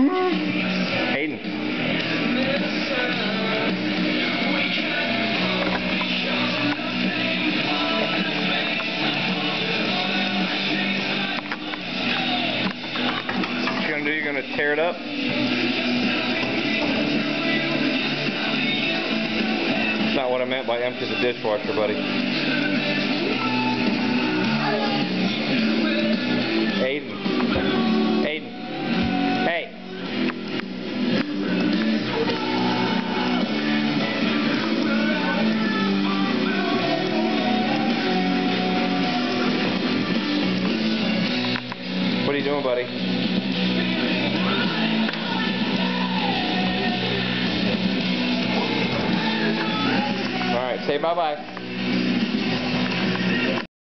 Hayden. What you gonna do? You're gonna tear it up? That's not what I meant by empty the dishwasher, buddy. Hayden. Hayden. Hey. What are you doing, buddy? Alright, say bye-bye.